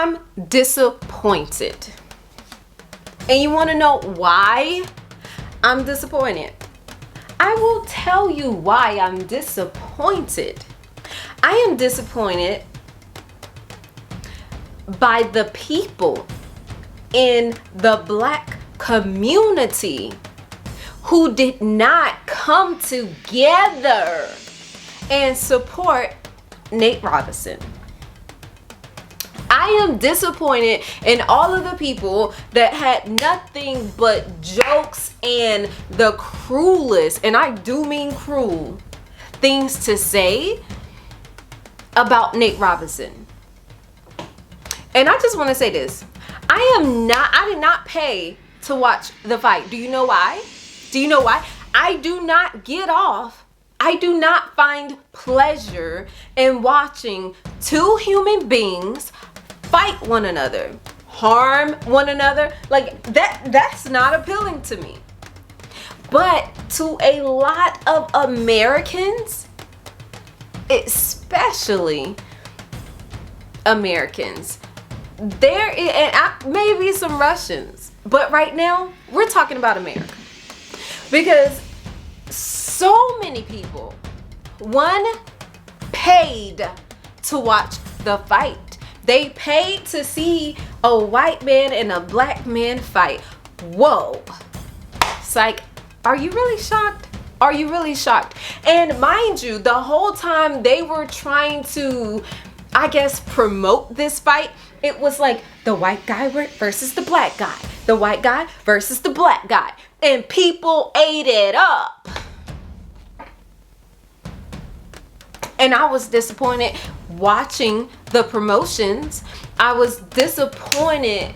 I'm disappointed. And you want to know why I'm disappointed? I will tell you why I'm disappointed. I am disappointed by the people in the Black community who did not come together and support Nate Robinson. I am disappointed in all of the people that had nothing but jokes and the cruelest, and I do mean cruel, things to say about Nate Robinson. And I just want to say this. I did not pay to watch the fight. Do you know why? Do you know why? I do not get off. I do not find pleasure in watching two human beings fight one another, harm one another. Like that's not appealing to me. But to a lot of Americans, especially Americans, there is, and maybe some Russians, but right now we're talking about America, because so many people, one, paid to watch the fight. They paid to see a white man and a black man fight. Whoa. It's like, are you really shocked? Are you really shocked? And mind you, the whole time they were trying to, I guess, promote this fight, it was like the white guy versus the black guy, the white guy versus the black guy, and people ate it up. And I was disappointed watching the promotions. I was disappointed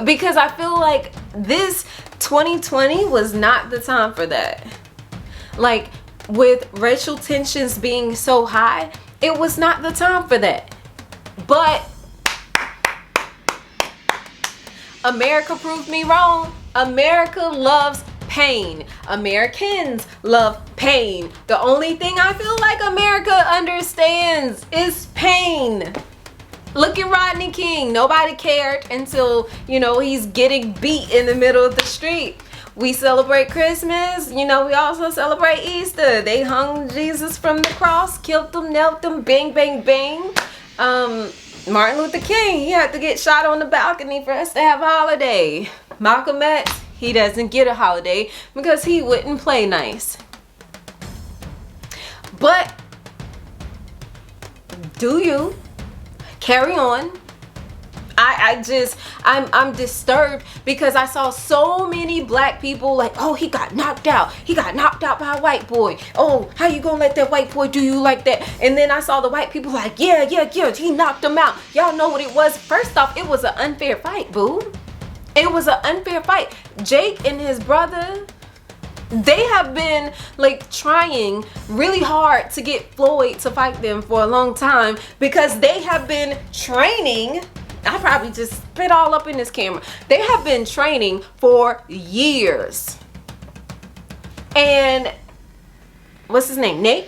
because I feel like this 2020 was not the time for that. Like, with racial tensions being so high, it was not the time for that. But America proved me wrong. America loves pain. Americans love pain. The only thing I feel like America understands is pain. Look at Rodney King. Nobody cared until, he's getting beat in the middle of the street. We celebrate Christmas. We also celebrate Easter. They hung Jesus from the cross, killed him, knelt him, bang, bang, bang. Martin Luther King, he had to get shot on the balcony for us to have a holiday. Malcolm X, he doesn't get a holiday because he wouldn't play nice. But do you carry on? I'm disturbed because I saw so many black people like, oh, he got knocked out. He got knocked out by a white boy. Oh, how you gonna let that white boy do you like that? And then I saw the white people like, yeah, he knocked him out. Y'all know what it was? First off, it was an unfair fight, boo. It was an unfair fight. Jake and his brother, they have been like trying really hard to get Floyd to fight them for a long time because they have been training. I probably just spit all up in this camera. They have been training for years. And what's his name? Nate?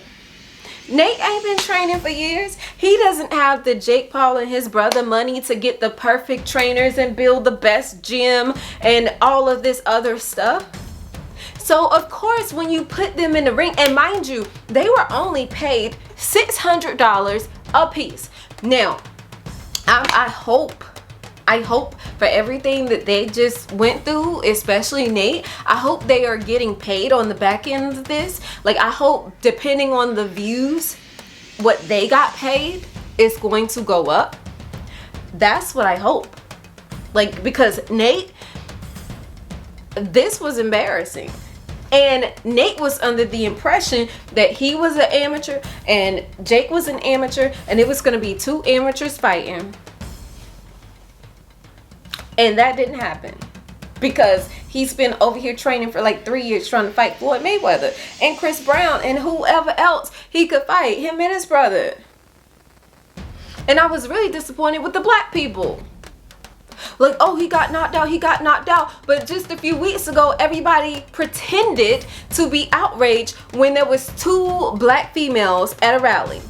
Nate ain't been training for years. He doesn't have the Jake Paul and his brother money to get the perfect trainers and build the best gym and all of this other stuff. So of course, when you put them in the ring, and mind you, they were only paid $600 a piece. Now, I hope for everything that they just went through, especially Nate, I hope they are getting paid on the back end of this. Like, I hope, depending on the views, what they got paid is going to go up. That's what I hope. Like, because Nate, this was embarrassing. And Nate was under the impression that he was an amateur and Jake was an amateur and it was going to be two amateurs fighting. And that didn't happen because he's been over here training for like 3 years trying to fight Floyd Mayweather and Chris Brown and whoever else he could fight, him and his brother. And I was really disappointed with the black people. Like, oh, he got knocked out. But just a few weeks ago, everybody pretended to be outraged when there was two black females at a rally.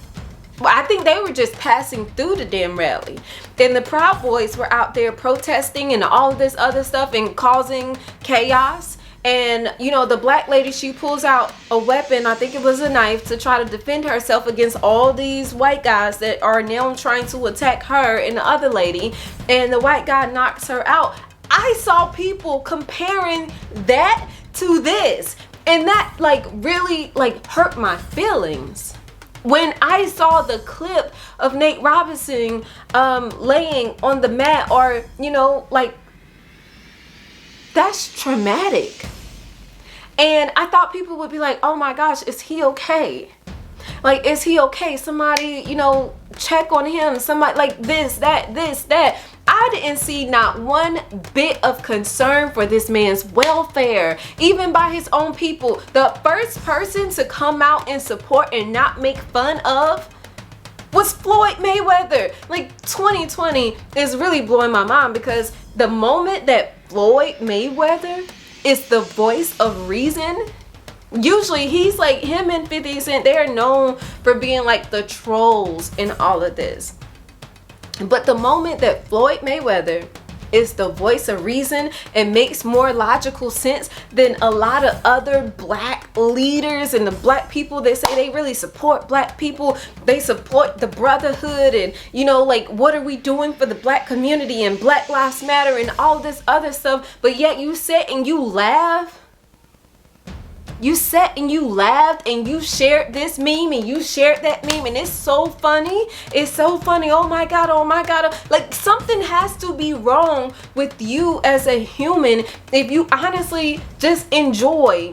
Well, I think they were just passing through the damn rally. And the Proud Boys were out there protesting and all of this other stuff and causing chaos. And, you know, the black lady, she pulls out a weapon, I think it was a knife, to try to defend herself against all these white guys that are now trying to attack her and the other lady. And the white guy knocks her out. I saw people comparing that to this. And that, like, really, like, hurt my feelings. When I saw the clip of Nate Robinson laying on the mat, or, you know, like, that's traumatic. And I thought people would be like, oh my gosh, is he okay? Like, is he okay? Somebody, you know, check on him. Somebody, like, this, that. I didn't see not one bit of concern for this man's welfare, even by his own people. The first person to come out and support and not make fun of was Floyd Mayweather. Like, 2020 is really blowing my mind, because the moment that Floyd Mayweather is the voice of reason, usually he's like, him and 50 Cent, they are known for being like the trolls in all of this. But the moment that Floyd Mayweather is the voice of reason and makes more logical sense than a lot of other black leaders and the black people that say they really support black people, they support the brotherhood, and, you know, like, what are we doing for the black community and Black Lives Matter and all this other stuff, but yet you sit and you laugh. You sat and you laughed and you shared this meme and you shared that meme, and it's so funny. It's so funny. Oh my God, oh my God. Like, something has to be wrong with you as a human if you honestly just enjoy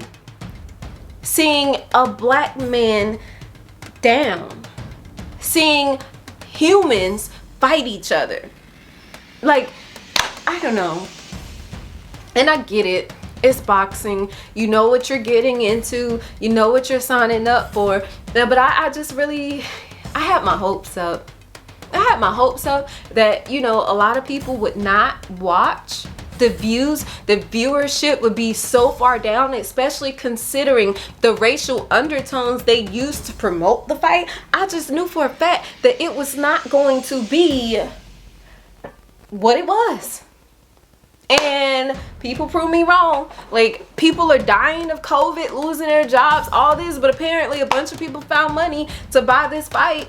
seeing a black man down, seeing humans fight each other. Like, I don't know. And I get it. It's boxing. You know what you're getting into. You know what you're signing up for. But I just really, I had my hopes up. I had my hopes up that, you know, a lot of people would not watch. The viewership would be so far down, especially considering the racial undertones they used to promote the fight. I just knew for a fact that it was not going to be what it was. And people prove me wrong. Like, people are dying of COVID, losing their jobs, all this, but apparently a bunch of people found money to buy this fight.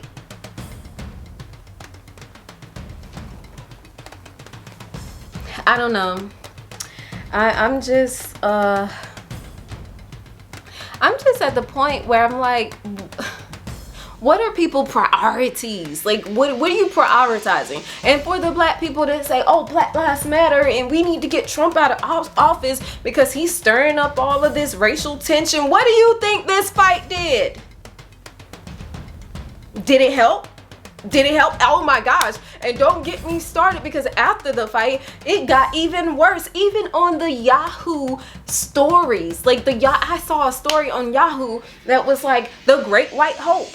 I don't know. I'm just at the point where I'm like, what are people priorities? Like, what are you prioritizing? And for the black people that say, oh, Black Lives Matter and we need to get Trump out of office because he's stirring up all of this racial tension, what do you think this fight did? Did it help? Did it help? Oh my gosh. And don't get me started, because after the fight, it got even worse. Even on the Yahoo stories. Like, I saw a story on Yahoo that was like, the Great White Hope.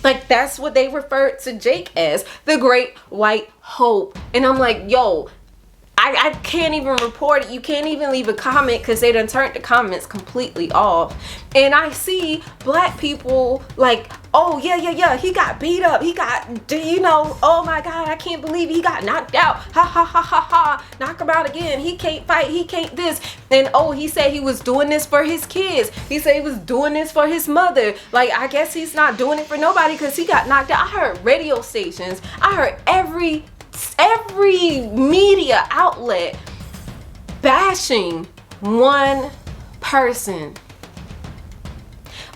Like, that's what they referred to Jake as, the Great White Hope. And I'm like, yo, I can't even report it. You can't even leave a comment because they done turned the comments completely off. And I see black people like, oh, yeah, he got beat up. He got, you know, oh my God, I can't believe he got knocked out. Ha, ha, ha, ha, ha. Knock him out again. He can't fight. He can't this. And oh, he said he was doing this for his kids. He said he was doing this for his mother. Like, I guess he's not doing it for nobody because he got knocked out. I heard radio stations. I heard every media outlet bashing one person.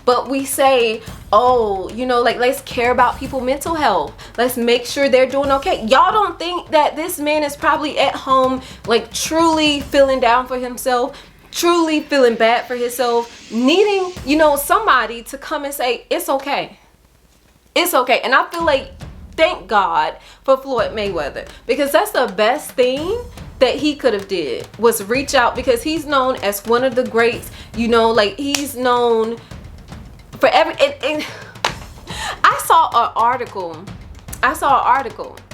But we say, oh, you know, like, let's care about people's mental health. Let's make sure they're doing okay. Y'all don't think that this man is probably at home, like, truly feeling down for himself, truly feeling bad for himself, needing, you know, somebody to come and say, it's okay. It's okay. And I feel like, thank God for Floyd Mayweather, because that's the best thing that he could have did, was reach out, because he's known as one of the greats, you know, like, he's known for and I saw an article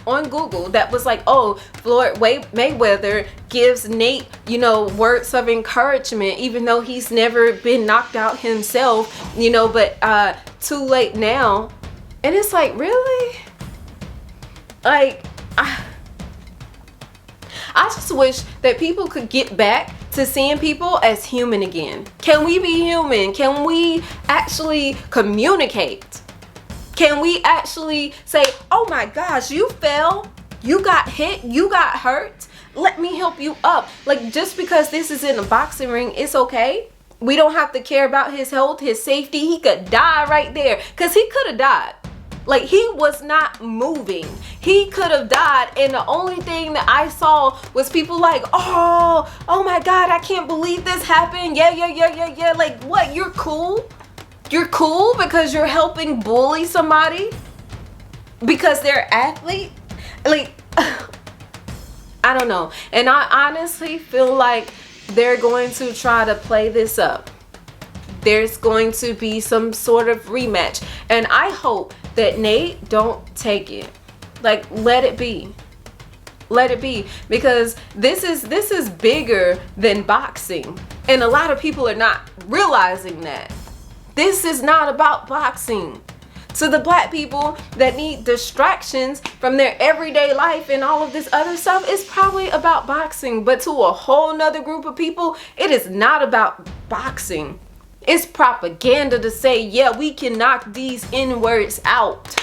on Google that was like, oh, Floyd Mayweather gives Nate, you know, words of encouragement, even though he's never been knocked out himself, you know, but too late now. And it's like, really? Like, I just wish that people could get back to seeing people as human again. Can we be human? Can we actually communicate? Can we actually say, oh my gosh, you fell, you got hit, you got hurt, let me help you up. Like, just because this is in a boxing ring, it's okay. We don't have to care about his health, his safety. He could die right there, because he could have died. Like, he was not moving. He could have died, and the only thing that I saw was people like, oh my God, I can't believe this happened. Yeah. Like, what? You're cool? You're cool because you're helping bully somebody because they're an athlete? Like, I don't know. And I honestly feel like they're going to try to play this up. There's going to be some sort of rematch, and I hope that Nate don't take it. Like, let it be. Let it be, because this is bigger than boxing, and a lot of people are not realizing that. This is not about boxing. To the black people that need distractions from their everyday life and all of this other stuff, it's probably about boxing. But to a whole nother group of people, it is not about boxing. It's propaganda to say, yeah, we can knock these N-words out.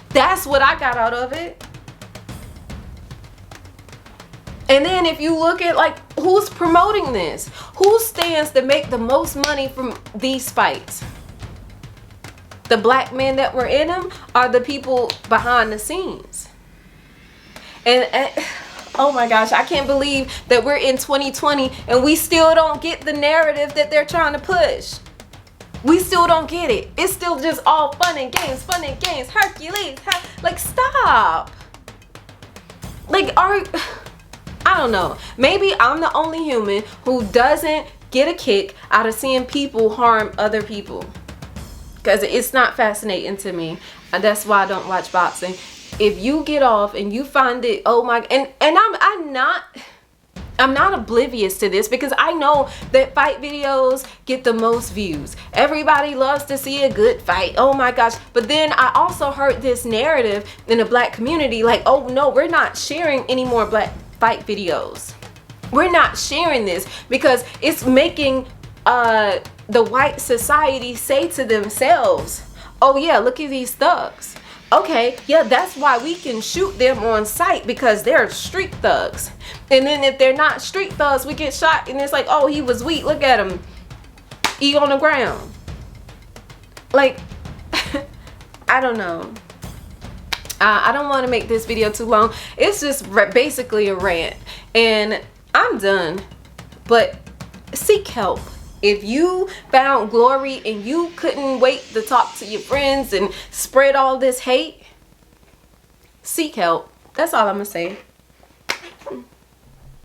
That's what I got out of it. And then if you look at, like, who's promoting this? Who stands to make the most money from these fights? The black men that were in them are the people behind the scenes. And oh my gosh, I can't believe that we're in 2020 and we still don't get the narrative that they're trying to push. We still don't get it. It's still just all fun and games, Hercules. Like, stop. Like, I don't know. Maybe I'm the only human who doesn't get a kick out of seeing people harm other people, because it's not fascinating to me. And that's why I don't watch boxing. If you get off and you find it, oh my, and I'm not oblivious to this, because I know that fight videos get the most views. Everybody loves to see a good fight. Oh my gosh. But then I also heard this narrative in the black community, like, oh no, we're not sharing any more black fight videos. We're not sharing this because it's making the white society say to themselves, oh yeah, look at these thugs. Okay, yeah, that's why we can shoot them on sight, because they're street thugs. And then if they're not street thugs, we get shot and it's like, oh, he was weak, look at him, he on the ground. Like, I don't know. I don't want to make this video too long. It's just basically a rant, and I'm done. But seek help. If you found glory and you couldn't wait to talk to your friends and spread all this hate, seek help. That's all I'm gonna say.